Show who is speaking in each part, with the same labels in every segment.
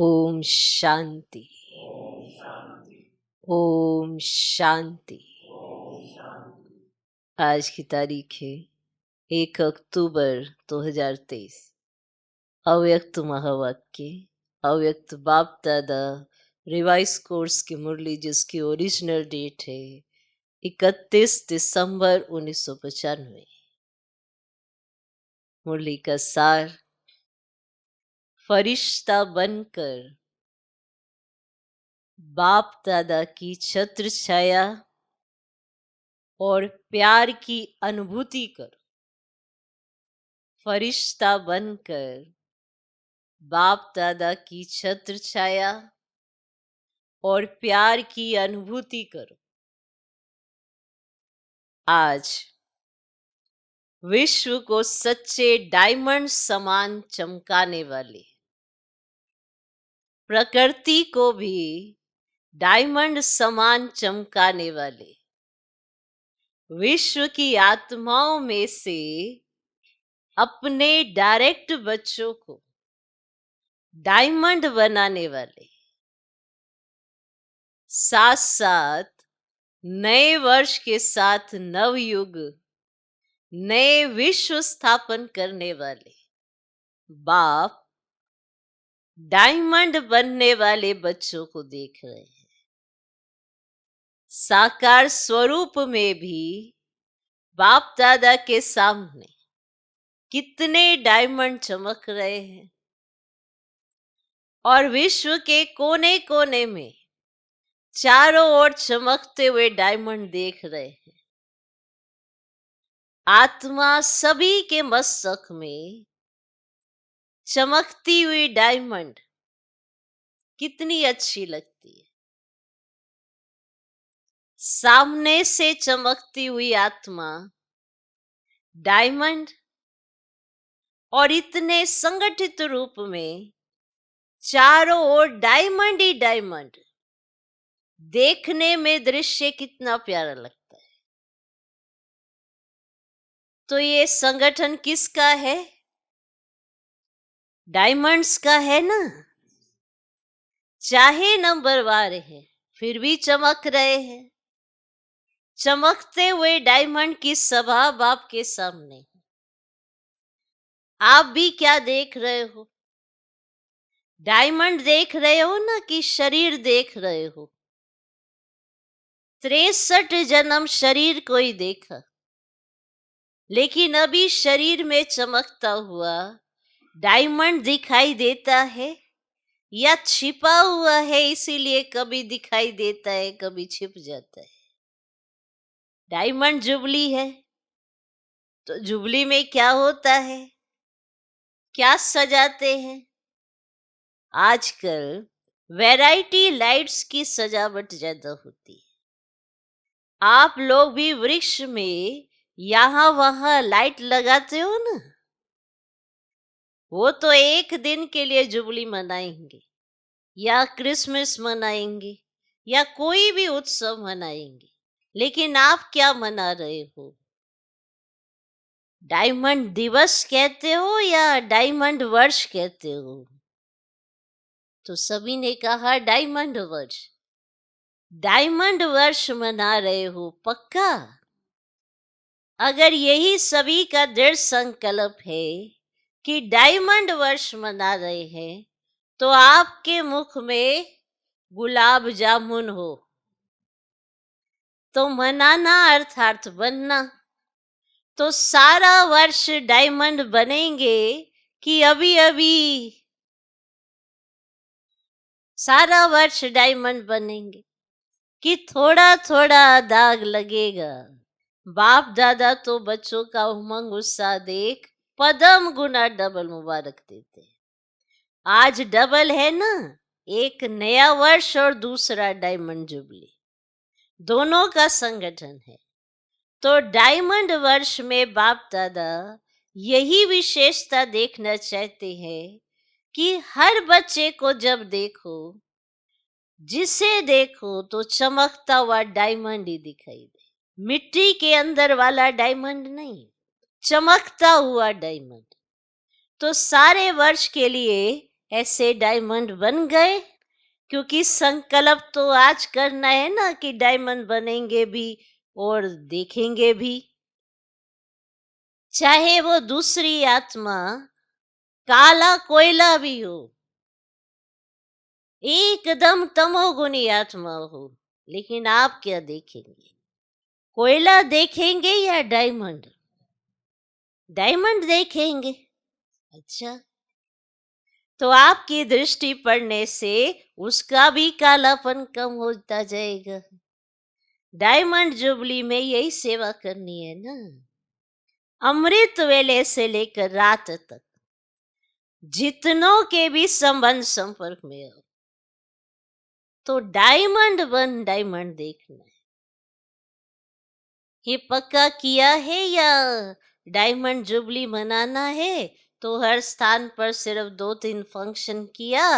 Speaker 1: ओम शांति। ओम शांति। आज की तारीख है 1 अक्टूबर 2023। अव्यक्त महावाक्य, अव्यक्त बाप दादा रिवाइज कोर्स की मुरली, जिसकी ओरिजिनल डेट है 31 दिसंबर 1995। मुरली का सार, फरिश्ता बनकर बाप दादा की छत्र छाया और प्यार की अनुभूति करो। फरिश्ता बनकर बाप दादा की छत्र छाया और प्यार की अनुभूति करो। आज विश्व को सच्चे डायमंड समान चमकाने वाले, प्रकृति को भी डायमंड समान चमकाने वाले, विश्व की आत्माओं में से अपने डायरेक्ट बच्चों को डायमंड बनाने वाले, साथ साथ नए वर्ष के साथ नवयुग, नए विश्व स्थापन करने वाले बाप डायमंड बनने वाले बच्चों को देख रहे हैं। साकार स्वरूप में भी बाप दादा के सामने कितने डायमंड चमक रहे हैं और विश्व के कोने कोने में चारों ओर चमकते हुए डायमंड देख रहे हैं। आत्मा सभी के मस्तक में चमकती हुई डायमंड कितनी अच्छी लगती है। सामने से चमकती हुई आत्मा डायमंड और इतने संगठित रूप में चारों ओर डायमंड ही डायमंड, देखने में दृश्य कितना प्यारा लगता है। तो ये संगठन किसका है? डायमंड्स का है ना। चाहे नंबरवार है फिर भी चमक रहे हैं। चमकते हुए डायमंड की सभा बाप के सामने है। आप भी क्या देख रहे हो? डायमंड देख रहे हो ना कि शरीर देख रहे हो? 63 जन्म शरीर को ही देखा, लेकिन अभी शरीर में चमकता हुआ डायमंड दिखाई देता है या छिपा हुआ है, इसीलिए कभी दिखाई देता है कभी छिप जाता है। डायमंड जुबली है तो जुबली में क्या होता है, क्या सजाते हैं? आजकल वैरायटी लाइट्स की सजावट ज्यादा होती है। आप लोग भी वृक्ष में यहां वहां लाइट लगाते हो ना, वो तो एक दिन के लिए जुबली मनाएंगे या क्रिसमस मनाएंगे या कोई भी उत्सव मनाएंगे, लेकिन आप क्या मना रहे हो? डायमंड दिवस कहते हो या डायमंड वर्ष कहते हो? तो सभी ने कहा डायमंड वर्ष। डायमंड वर्ष मना रहे हो पक्का? अगर यही सभी का दृढ़ संकल्प है कि डायमंड वर्ष मना रहे हैं, तो आपके मुख में गुलाब जामुन हो तो मनाना अर्थात बनना। तो सारा वर्ष डायमंड बनेंगे कि अभी अभी सारा वर्ष डायमंड बनेंगे कि थोड़ा थोड़ा दाग लगेगा? बाप दादा तो बच्चों का उमंग उत्साह देख पदम गुना डबल मुबारक देते। आज डबल है ना, एक नया वर्ष और दूसरा डायमंड जुबली, दोनों का संगठन है। तो डायमंड वर्ष में बाप दादा यही विशेषता देखना चाहते हैं कि हर बच्चे को जब देखो, जिसे देखो तो चमकता हुआ डायमंड ही दिखाई दे। मिट्टी के अंदर वाला डायमंड नहीं, चमकता हुआ डायमंड। तो सारे वर्ष के लिए ऐसे डायमंड बन गए, क्योंकि संकल्प तो आज करना है ना कि डायमंड बनेंगे भी और देखेंगे भी। चाहे वो दूसरी आत्मा काला कोयला भी हो, एकदम तमोगुनी आत्मा हो, लेकिन आप क्या देखेंगे? कोयला देखेंगे या डायमंड? डायमंड देखेंगे। अच्छा, तो आपकी दृष्टि पड़ने से उसका भी कालापन कम होता जाएगा। डायमंड जुबली में यही सेवा करनी है ना। अमृत वेले से लेकर रात तक जितनों के भी संबंध संपर्क में हो, तो डायमंड बन डायमंड देखना है। ये पक्का किया है या डायमंड जुबली मनाना है तो हर स्थान पर सिर्फ 2-3 फंक्शन किया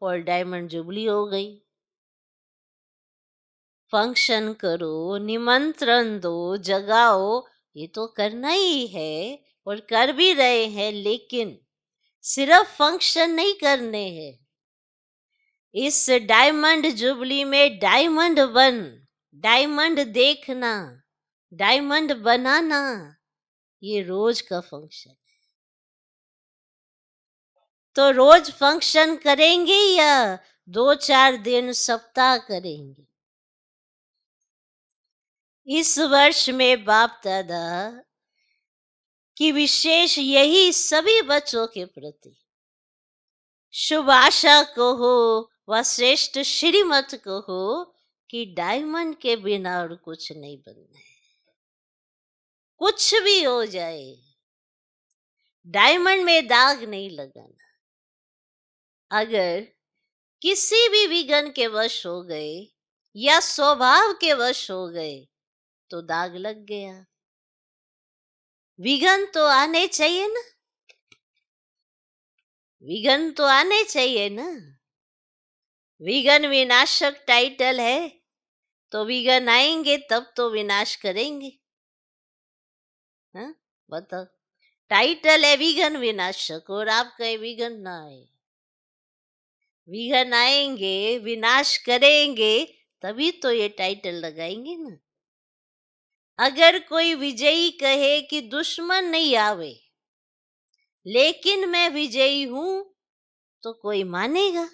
Speaker 1: और डायमंड जुबली हो गई। फंक्शन करो, निमंत्रण दो, जगाओ, ये तो करना ही है और कर भी रहे हैं, लेकिन सिर्फ फंक्शन नहीं करने हैं। इस डायमंड जुबली में डायमंड बन, डायमंड देखना, डायमंड बनाना, ये रोज का फंक्शन। तो रोज फंक्शन करेंगे या 2-4 दिन सप्ताह करेंगे? इस वर्ष में बाप दादा की विशेष यही सभी बच्चों के प्रति शुभ आशा को हो व श्रेष्ठ श्रीमत को हो कि डायमंड के बिना और कुछ नहीं बनना है। कुछ भी हो जाए, डायमंड में दाग नहीं लगाना। अगर किसी भी विघ्न के वश हो गए या स्वभाव के वश हो गए तो दाग लग गया। विघ्न तो आने चाहिए ना, विघ्न तो आने चाहिए ना। विघ्न विनाशक टाइटल है, तो विघ्न आएंगे तब तो विनाश करेंगे। हाँ, बताओ, टाइटल है विघ्न विनाशक और आप कहे विघ्न ना आए। विघ्न आएंगे, विनाश करेंगे, तभी तो ये टाइटल लगाएंगे ना। अगर कोई विजयी कहे कि दुश्मन नहीं आवे लेकिन मैं विजयी हूं, तो कोई मानेगा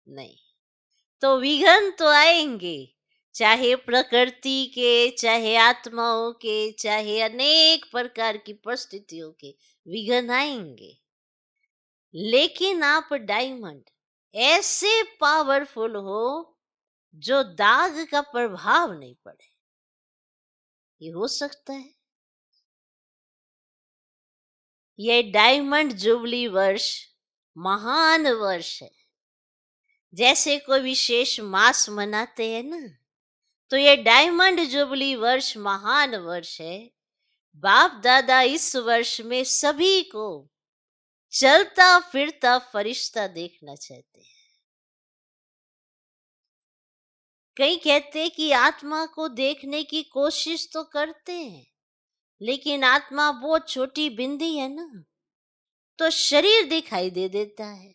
Speaker 1: नहीं। तो विघ्न तो आएंगे, चाहे प्रकृति के, चाहे आत्माओं के, चाहे अनेक प्रकार की परिस्थितियों के विघ्न आएंगे, लेकिन आप डायमंड ऐसे पावरफुल हो जो दाग का प्रभाव नहीं पड़े। ये हो सकता है। ये डायमंड जुबली वर्ष महान वर्ष है। जैसे कोई विशेष मास मनाते हैं ना, तो ये डायमंड जुबली वर्ष महान वर्ष है। बाप दादा इस वर्ष में सभी को चलता फिरता फरिश्ता देखना चाहते हैं। कई कहते हैं कि आत्मा को देखने की कोशिश तो करते हैं, लेकिन आत्मा बहुत छोटी बिंदी है ना, तो शरीर दिखाई दे देता है।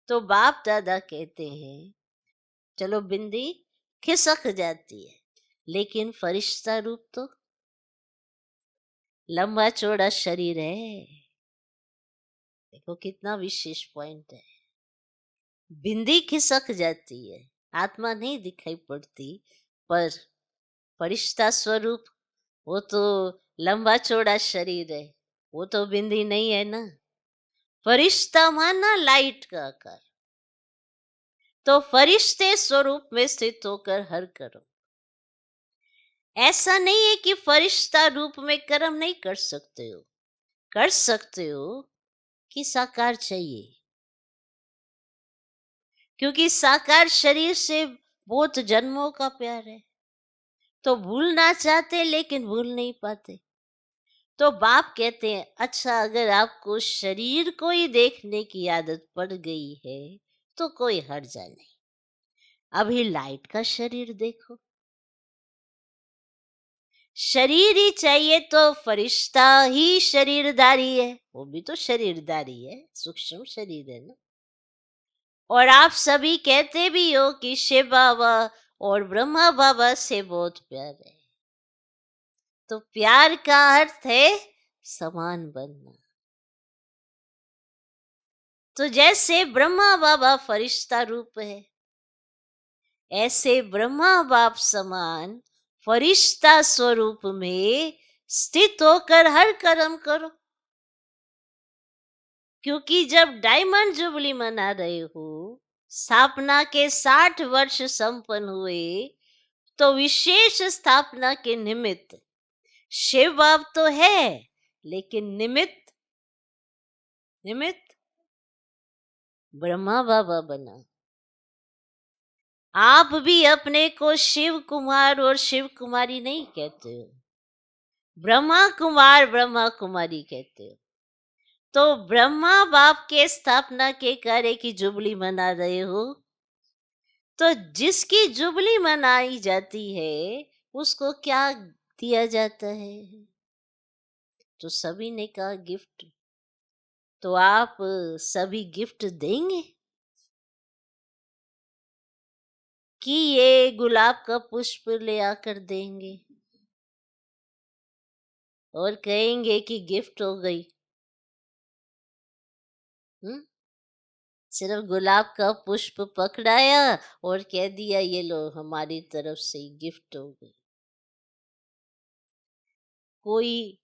Speaker 1: तो बाप दादा कहते हैं चलो बिंदी खिसक जाती है, लेकिन फरिश्ता रूप तो लंबा चौड़ा शरीर है। देखो कितना विशेष पॉइंट है। बिंदी खिसक जाती है, आत्मा नहीं दिखाई पड़ती, पर फरिश्ता स्वरूप वो तो लंबा चौड़ा शरीर है, वो तो बिंदी नहीं है ना। फरिश्ता माना लाइट का आकार। तो फरिश्ते स्वरूप में स्थित होकर हर करो। ऐसा नहीं है कि फरिश्ता रूप में कर्म नहीं कर सकते हो, कर सकते हो कि साकार चाहिए, क्योंकि साकार शरीर से बहुत जन्मों का प्यार है, तो भूलना चाहते लेकिन भूल नहीं पाते। तो बाप कहते हैं अच्छा, अगर आपको शरीर को ही देखने की आदत पड़ गई है तो कोई हर्जा नहीं, अभी लाइट का शरीर देखो। शरीर ही चाहिए तो फरिश्ता ही शरीरधारी है, वो भी तो शरीरधारी है, सूक्ष्म शरीर है ना। और आप सभी कहते भी हो कि शिव बाबा और ब्रह्मा बाबा से बहुत प्यार है, तो प्यार का अर्थ है समान बनना। तो जैसे ब्रह्मा बाबा फरिश्ता रूप है, ऐसे ब्रह्मा बाप समान फरिश्ता स्वरूप में स्थित होकर हर कर्म करो। क्योंकि जब डायमंड जुबली मना रहे हो, स्थापना के 60 वर्ष संपन्न हुए, तो विशेष स्थापना के निमित्त शिव बाप तो है, लेकिन निमित्त निमित्त ब्रह्मा बाबा बना। आप भी अपने को शिव कुमार और शिव कुमारी नहीं कहते हो, ब्रह्मा कुमार ब्रह्मा कुमारी कहते हो। तो ब्रह्मा बाप के स्थापना के कार्य की जुबली मना रहे हो, तो जिसकी जुबली मनाई जाती है उसको क्या दिया जाता है? तो सभी ने कहा गिफ्ट। तो आप सभी गिफ्ट देंगे कि ये गुलाब का पुष्प ले आकर देंगे और कहेंगे कि गिफ्ट हो गई? हम्म? सिर्फ गुलाब का पुष्प पकड़ाया और कह दिया ये लो हमारी तरफ से गिफ्ट हो गई। कोई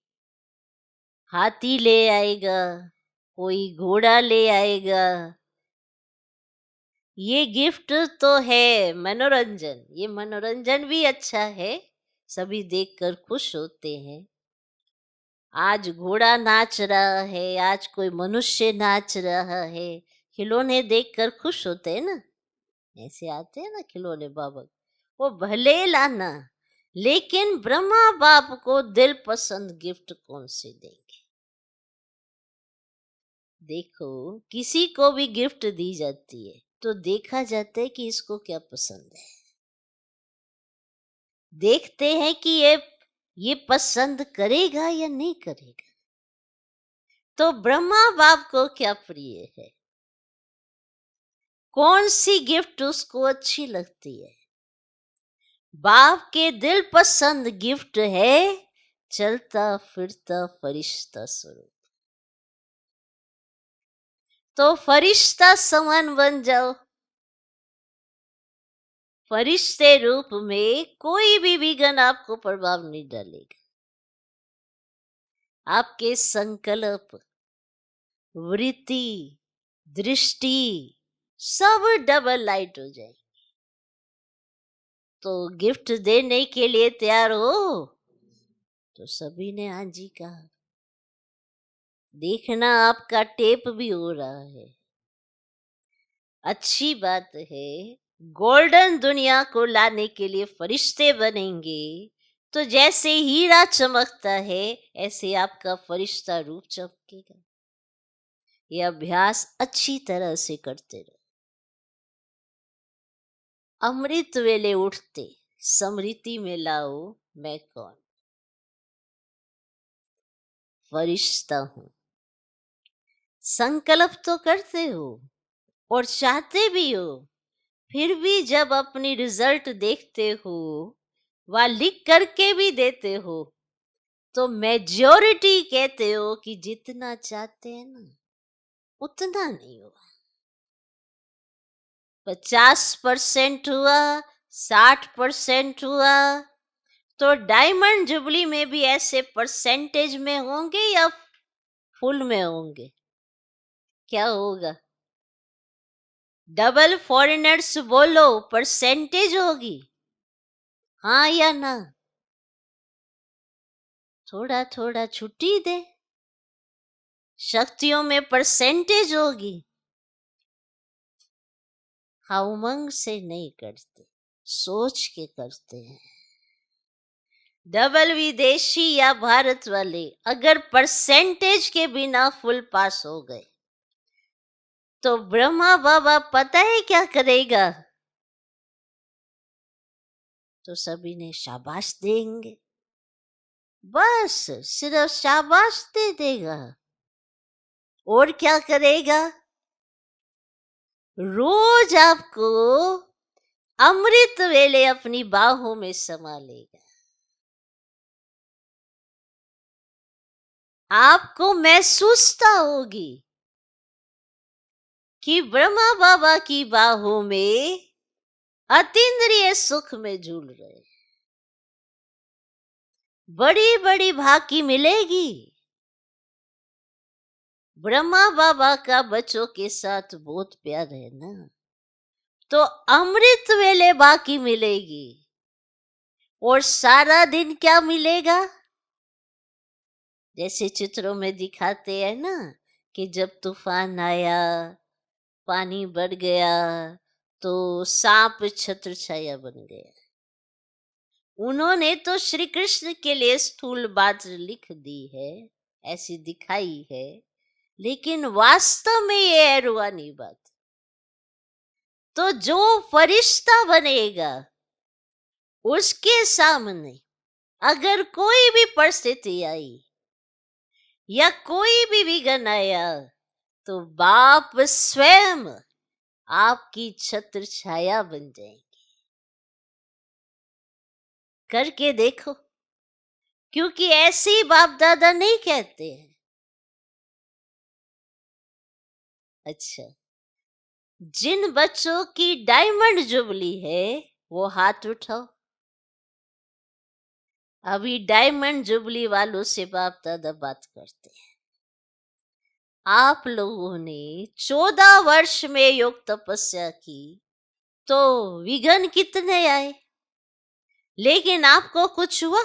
Speaker 1: हाथी ले आएगा, कोई घोड़ा ले आएगा, ये गिफ्ट तो है मनोरंजन। ये मनोरंजन भी अच्छा है, सभी देखकर खुश होते हैं। आज घोड़ा नाच रहा है, आज कोई मनुष्य नाच रहा है, खिलौने देखकर खुश होते हैं ना। ऐसे आते हैं ना खिलौने बाबा, वो भले लाना, लेकिन ब्रह्मा बाप को दिल पसंद गिफ्ट कौन से देंगे? देखो, किसी को भी गिफ्ट दी जाती है तो देखा जाता है कि इसको क्या पसंद है। देखते हैं कि ये पसंद करेगा या नहीं करेगा। तो ब्रह्मा बाप को क्या प्रिय है, कौन सी गिफ्ट उसको अच्छी लगती है? बाप के दिल पसंद गिफ्ट है चलता फिरता फरिश्ता स्वरूप। तो फरिश्ता समान बन जाओ। फरिश्ते रूप में कोई भी विघ्न आपको प्रभाव नहीं डालेगा। आपके संकल्प, वृत्ति, दृष्टि सब डबल लाइट हो जाए। तो गिफ्ट देने के लिए तैयार हो? तो सभी ने हाँ जी कहा। देखना आपका टेप भी हो रहा है। अच्छी बात है। गोल्डन दुनिया को लाने के लिए फरिश्ते बनेंगे, तो जैसे हीरा चमकता है ऐसे आपका फरिश्ता रूप चमकेगा। ये अभ्यास अच्छी तरह से करते रहो। अमृत वेले उठते समृति में लाओ मैं कौन, फरिश्ता हूं। संकल्प तो करते हो और चाहते भी हो, फिर भी जब अपनी रिजल्ट देखते हो व लिख करके भी देते हो, तो मेजॉरिटी कहते हो कि जितना चाहते हैं ना उतना नहीं हुआ। 50% हुआ, 60% हुआ। तो डायमंड जुबली में भी ऐसे परसेंटेज में होंगे या फुल में होंगे? क्या होगा? डबल फॉरेनर्स बोलो, परसेंटेज होगी हाँ या ना? थोड़ा थोड़ा छुट्टी दे, शक्तियों में परसेंटेज होगी। हाँ, उमंग से नहीं करते, सोच के करते हैं। डबल विदेशी या भारत वाले अगर परसेंटेज के बिना फुल पास हो गए, तो ब्रह्मा बाबा पता है क्या करेगा? तो सभी ने शाबाश देंगे। बस सिर्फ शाबाश दे देगा। और क्या करेगा? रोज आपको अमृत वेले अपनी बाहों में समा लेगा। आपको महसूसता होगी कि ब्रह्मा बाबा की बाहों में अतीन्द्रिय सुख में झूल रहे। बड़ी बड़ी भाकी मिलेगी। ब्रह्मा बाबा का बच्चों के साथ बहुत प्यार है ना, तो अमृत वेले बाकी मिलेगी। और सारा दिन क्या मिलेगा? जैसे चित्रों में दिखाते हैं ना कि जब तूफान आया, पानी बढ़ गया, तो सांप छत्र छाया बन गया। उन्होंने तो श्री कृष्ण के लिए स्थूल बात लिख दी है, ऐसी दिखाई है, लेकिन वास्तव में ये है रूहानी बात। तो जो फरिश्ता बनेगा उसके सामने अगर कोई भी परिस्थिति आई या कोई भी विघ्न आया, तो बाप स्वयं आपकी छत्र छाया बन जाएगी। करके देखो, क्योंकि ऐसे ही बाप दादा नहीं कहते हैं। अच्छा, जिन बच्चों की डायमंड जुबली है वो हाथ उठाओ। अभी डायमंड जुबली वालों से बाप दादा बात करते हैं। आप लोगों ने 14 वर्ष में योग तपस्या की, तो विघ्न कितने आए, लेकिन आपको कुछ हुआ?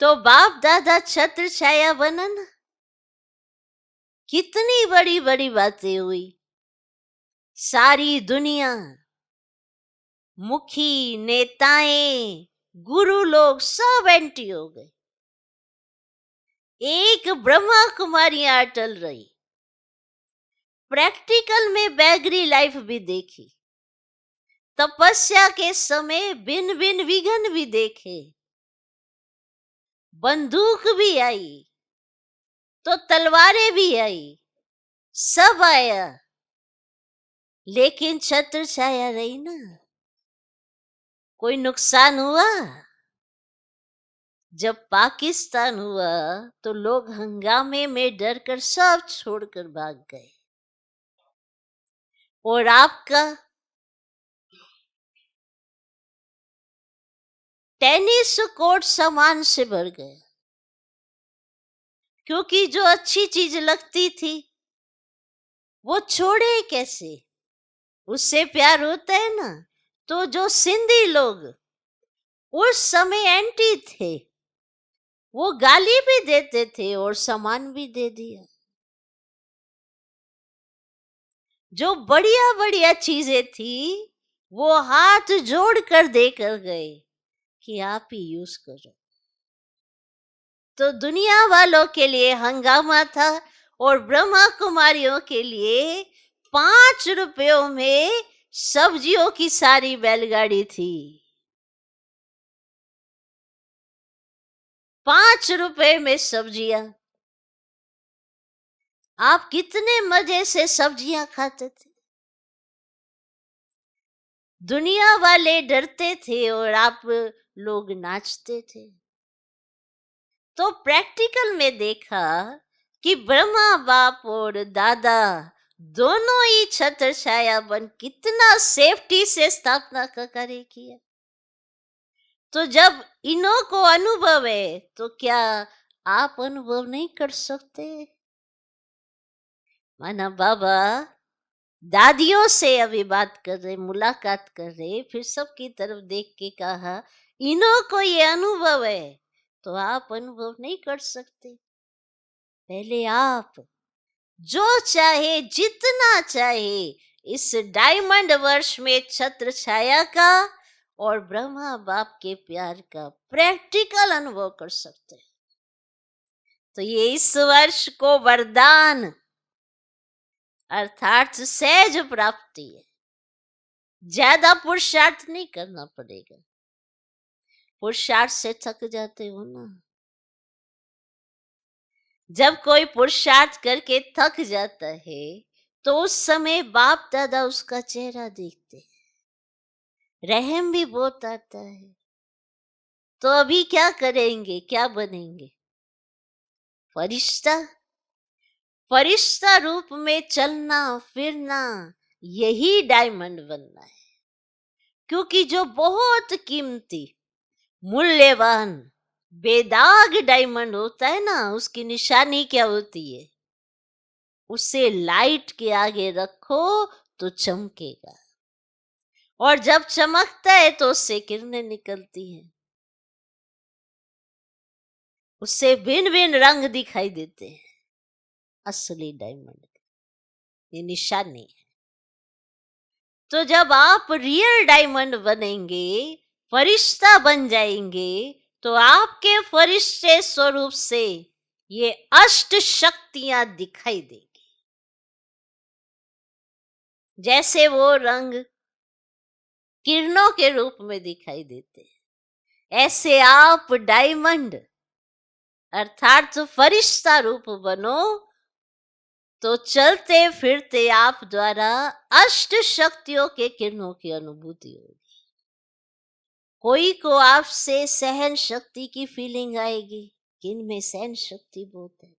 Speaker 1: तो बाप दादा छत्र छाया बना ना। कितनी बड़ी बड़ी बातें हुई। सारी दुनिया, मुखी, नेताएं, गुरु लोग सब एंटी हो गए। एक ब्रह्मा कुमारियां अटल रही। प्रैक्टिकल में बैगरी लाइफ भी देखी। तपस्या के समय भिन्न भिन्न विघ्न भी देखे। बंदूक भी आई तो तलवारें भी आई, सब आया, लेकिन छत्र छाया रही ना। कोई नुकसान हुआ? जब पाकिस्तान हुआ तो लोग हंगामे में डरकर सब छोड़कर भाग गए। और आपका टेनिस कोर्ट सामान से भर गया, क्योंकि जो अच्छी चीज लगती थी वो छोड़े कैसे? उससे प्यार होता है ना। तो जो सिंधी लोग उस समय एंटी थे, वो गाली भी देते थे और सामान भी दे दिया। जो बढ़िया बढ़िया चीजें थी वो हाथ जोड़कर देकर गए कि आप ही यूज करो। तो दुनिया वालों के लिए हंगामा था और ब्रह्मा कुमारियों के लिए 5 रुपयों में सब्जियों की सारी बैलगाड़ी थी। 5 रुपए में सब्जियां। आप कितने मजे से सब्जियां खाते थे। दुनिया वाले डरते थे और आप लोग नाचते थे। तो प्रैक्टिकल में देखा कि ब्रह्मा बाप और दादा दोनों ही छत्र छाया बन कितना सेफ्टी से स्थापना का कार्य किया। तो जब इन्हों को अनुभव है तो क्या आप अनुभव नहीं कर सकते? माना बाबा दादियों से अभी बात कर रहे, मुलाकात कर रहे, फिर सबकी तरफ देख के कहा इन्हों को ये अनुभव है, तो आप अनुभव नहीं कर सकते? पहले आप जो चाहे जितना चाहे इस डायमंड वर्ष में छत्र छाया का और ब्रह्मा बाप के प्यार का प्रैक्टिकल अनुभव कर सकते हैं। तो ये इस वर्ष को वरदान अर्थात सहज प्राप्ति है। ज्यादा पुरुषार्थ नहीं करना पड़ेगा। पुरुषार्थ से थक जाते हो ना। जब कोई पुरुषार्थ करके थक जाता है तो उस समय बाप दादा उसका चेहरा देखते हैं, रहम भी बहुत आता है। तो अभी क्या करेंगे, क्या बनेंगे? फरिश्ता। फरिश्ता रूप में चलना फिरना, यही डायमंड बनना है। क्योंकि जो बहुत कीमती, मूल्यवान, बेदाग डायमंड होता है ना, उसकी निशानी क्या होती है? उसे लाइट के आगे रखो तो चमकेगा, और जब चमकता है तो उससे किरणें निकलती हैं, उससे भिन्न भिन्न रंग दिखाई देते हैं। असली डायमंड ये निशानी है। तो जब आप रियल डायमंड बनेंगे, फरिश्ता बन जाएंगे, तो आपके फरिश्ते स्वरूप से ये अष्ट शक्तियां दिखाई देंगी। जैसे वो रंग किरणों के रूप में दिखाई देते हैं, ऐसे आप डायमंड अर्थात फरिश्ता रूप बनो, तो चलते फिरते आप द्वारा अष्ट शक्तियों के किरणों की अनुभूति होगी। कोई को आपसे सहन शक्ति की फीलिंग आएगी कि इनमें सहन शक्ति बहुत है।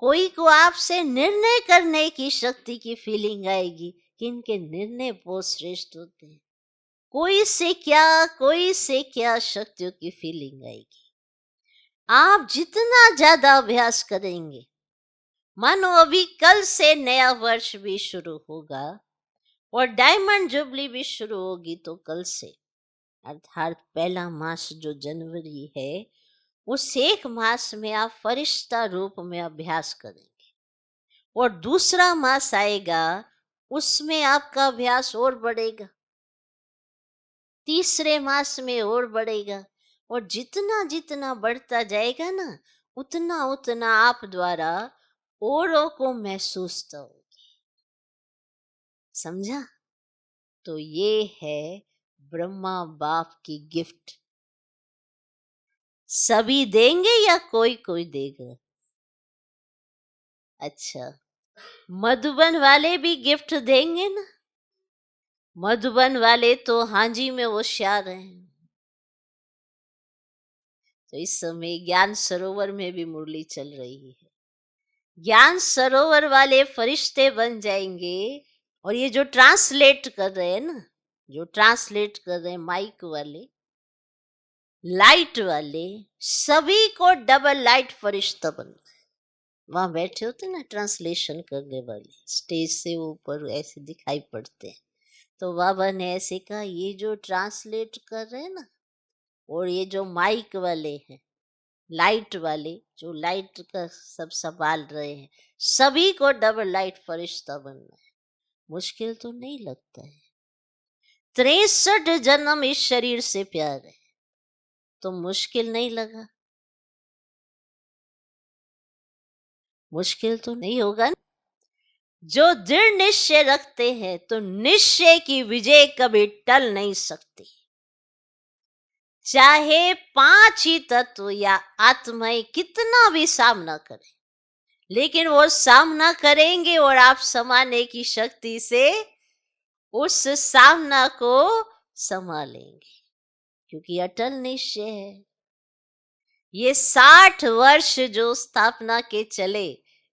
Speaker 1: कोई को आपसे निर्णय करने की शक्ति की फीलिंग आएगी कि इनके निर्णय बहुत श्रेष्ठ होते हैं। कोई से क्या शक्तियों की फीलिंग आएगी। आप जितना ज्यादा अभ्यास करेंगे, मानो अभी कल से नया वर्ष भी शुरू होगा और डायमंड जुबली भी शुरू होगी, तो कल से अर्थात पहला मास जो जनवरी है, उस एक मास में आप फरिश्ता रूप में अभ्यास करेंगे, और दूसरा मास आएगा उसमें आपका अभ्यास और बढ़ेगा, तीसरे मास में और बढ़ेगा, और जितना जितना बढ़ता जाएगा ना, उतना उतना आप द्वारा औरों को महसूस होगी। समझा? तो ये है ब्रह्मा बाप की गिफ्ट। सभी देंगे या कोई कोई देगा? अच्छा, मधुबन वाले भी गिफ्ट देंगे ना। मधुबन वाले तो हांजी में होशियार हैं। तो इस समय ज्ञान सरोवर में भी मुरली चल रही है। ज्ञान सरोवर वाले फरिश्ते बन जाएंगे, और ये जो ट्रांसलेट कर रहे हैं ना, जो ट्रांसलेट कर रहे हैं माइक वाले, लाइट वाले, सभी को डबल लाइट फरिश्ता बनना है। वहां बैठे होते ना ट्रांसलेशन करने वाले, स्टेज से ऊपर ऐसे दिखाई पड़ते हैं। तो बाबा ने ऐसे कहा, ये जो ट्रांसलेट कर रहे हैं ना, और ये जो माइक वाले हैं, लाइट वाले, जो लाइट का सब संभाल रहे हैं, सभी को डबल लाइट फरिश्ता बनना है। मुश्किल तो नहीं लगता है। 63 जन्म इस शरीर से प्यार है, तो मुश्किल नहीं लगा? मुश्किल तो नहीं होगा ना? जो दृढ़ निश्चय रखते हैं तो निश्चय की विजय कभी टल नहीं सकती। चाहे 5 ही तत्व या आत्माएं कितना भी सामना करें, लेकिन वो सामना करेंगे और आप समाने की शक्ति से उस सामना को संभालेंगे, क्योंकि अटल निश्चय है। ये 60 वर्ष जो स्थापना के चले,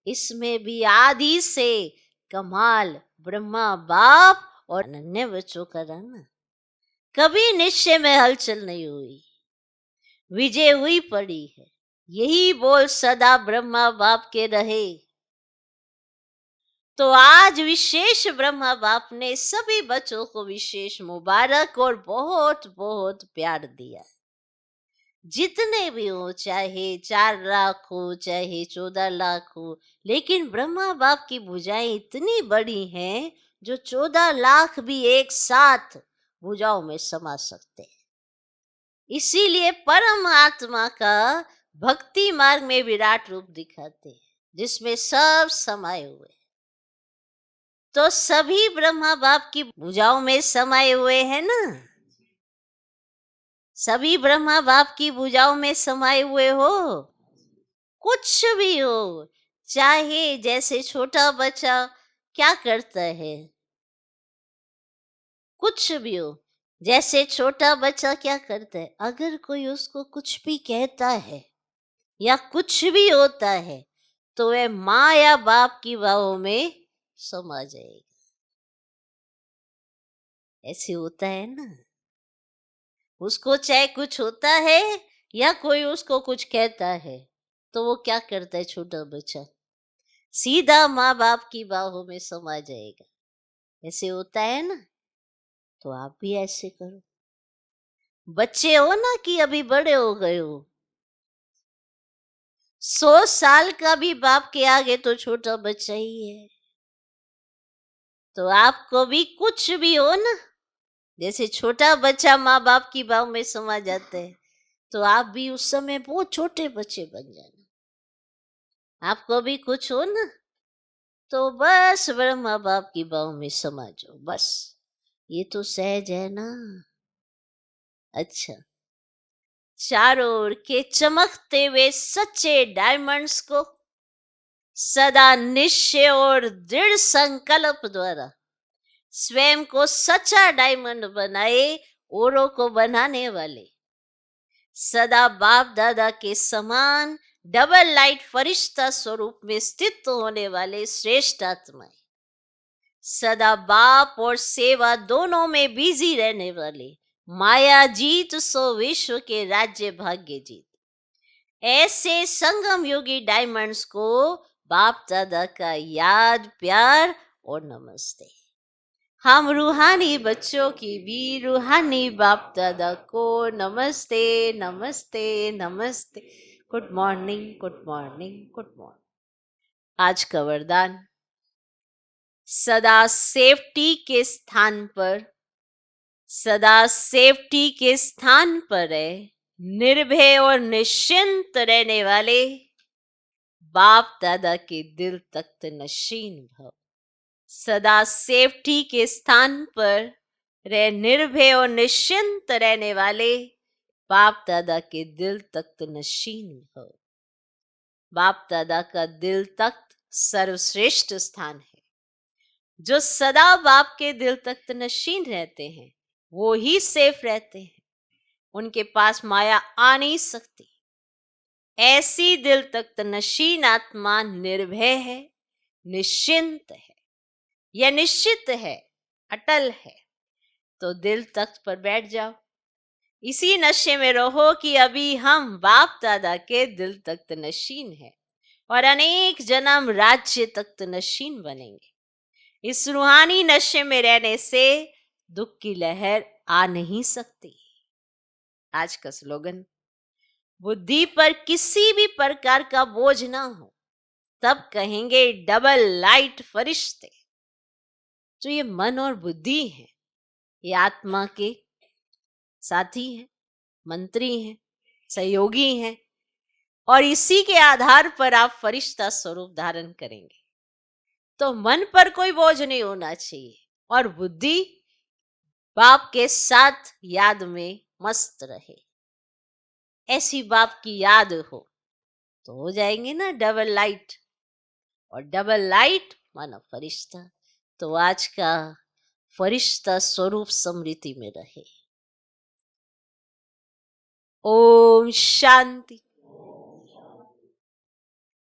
Speaker 1: इसमें भी आदि से कमाल ब्रह्मा बाप और अनन्य बच्चों का रहना, कभी निश्चय में हलचल नहीं हुई, विजय हुई पड़ी है। यही बोल सदा ब्रह्मा बाप के रहे। तो आज विशेष ब्रह्मा बाप ने सभी बच्चों को विशेष मुबारक और बहुत बहुत प्यार दिया। जितने भी हो, चाहे 4 लाख हो, चाहे 14 लाख हो, लेकिन ब्रह्मा बाप की भुजाएं इतनी बड़ी हैं जो 14 लाख भी एक साथ भुजाओं में समा सकते हैं। इसीलिए परम आत्मा का भक्ति मार्ग में विराट रूप दिखाते हैं, जिसमें सब समाये हुए। तो सभी ब्रह्मा बाप की भुजाओं में समाये हुए हैं ना। सभी ब्रह्मा बाप की भुजाओं में समाये हुए हो। कुछ भी हो, चाहे जैसे छोटा बच्चा क्या करता है, कुछ भी हो, जैसे छोटा बच्चा क्या करता है, अगर कोई उसको कुछ भी कहता है या कुछ भी होता है तो वह माँ या बाप की बाहों में समा जाएगा। ऐसे होता है ना, उसको चाहे कुछ होता है या कोई उसको कुछ कहता है तो वो क्या करता है, छोटा बच्चा सीधा माँ बाप की बाहों में समा जाएगा। ऐसे होता है ना, तो आप भी ऐसे करो। बच्चे हो ना कि अभी बड़े हो गए हो, 100 साल का भी बाप के आगे तो छोटा बच्चा ही है। तो आपको भी कुछ भी हो ना, जैसे छोटा बच्चा माँ बाप की बाहों में समा जाता है, तो आप भी उस समय बहुत छोटे बच्चे बन जाना। आपको भी कुछ हो ना, तो बस ब्रह्मा बाप की बाहों में समा जाओ, बस। ये तो सहज है ना। अच्छा, चारों ओर के चमकते हुए सच्चे डायमंड्स को सदा निश्चय और दृढ़ संकल्प द्वारा स्वयं को सच्चा डायमंड बनाए, औरों को बनाने वाले, सदा बाप दादा के समान डबल लाइट फरिश्ता स्वरूप में स्थित होने वाले श्रेष्ठ आत्माएं, सदा बाप और सेवा दोनों में बिजी रहने वाले, माया जीत सो विश्व के राज्य भाग्य जीत, ऐसे संगम योगी डायमंड्स को बाप दादा का याद, प्यार और नमस्ते। हम रूहानी बच्चों की भी रूहानी बाप दादा को नमस्ते नमस्ते नमस्ते। Good morning, good morning, good morning. आज का वरदान, सदा सेफ्टी के स्थान पर, सदा सेफ्टी के स्थान पर है, निर्भय और निश्चिंत रहने वाले बाप दादा के दिल तख्त नशीन भव। सदा सेफ्टी के स्थान पर रह निर्भय और निश्चिंत रहने वाले बाप दादा के दिल तख्त नशीन भव। बाप दादा का दिल तख्त सर्वश्रेष्ठ स्थान है। जो सदा बाप के दिल तख्त नशीन रहते हैं वो ही सेफ रहते हैं, उनके पास माया आ नहीं सकती। ऐसी दिल तख्त नशीन आत्मा निर्भय है, निश्चिंत है, यह निश्चित है, अटल है। तो दिल तख्त पर बैठ जाओ, इसी नशे में रहो कि अभी हम बाप दादा के दिल तख्त नशीन है और अनेक जन्म राज्य तख्त नशीन बनेंगे। इस रूहानी नशे में रहने से दुख की लहर आ नहीं सकती। आज का स्लोगन, बुद्धि पर किसी भी प्रकार का बोझ ना हो तब कहेंगे डबल लाइट फरिश्ते। जो ये मन और बुद्धि है, ये आत्मा के साथी हैं, मंत्री हैं, सहयोगी हैं, और इसी के आधार पर आप फरिश्ता स्वरूप धारण करेंगे। तो मन पर कोई बोझ नहीं होना चाहिए और बुद्धि बाप के साथ याद में मस्त रहे। ऐसी बाप की याद हो हो जाएंगे ना डबल लाइट, और डबल लाइट माना फरिश्ता। तो आज का फरिश्ता स्वरूप स्मृति में रहे। ओम शांति।